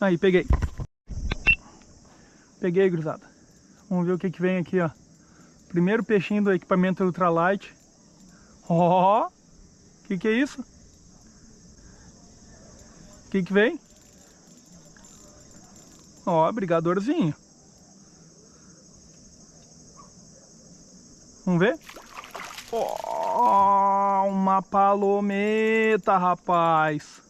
Aí, peguei. Peguei, gurizada. Vamos ver o que que vem aqui, ó. Primeiro peixinho do equipamento ultralight. Ó! Que é isso? Que vem? Ó, brigadorzinho. Vamos ver? Ó, uma palometa, rapaz.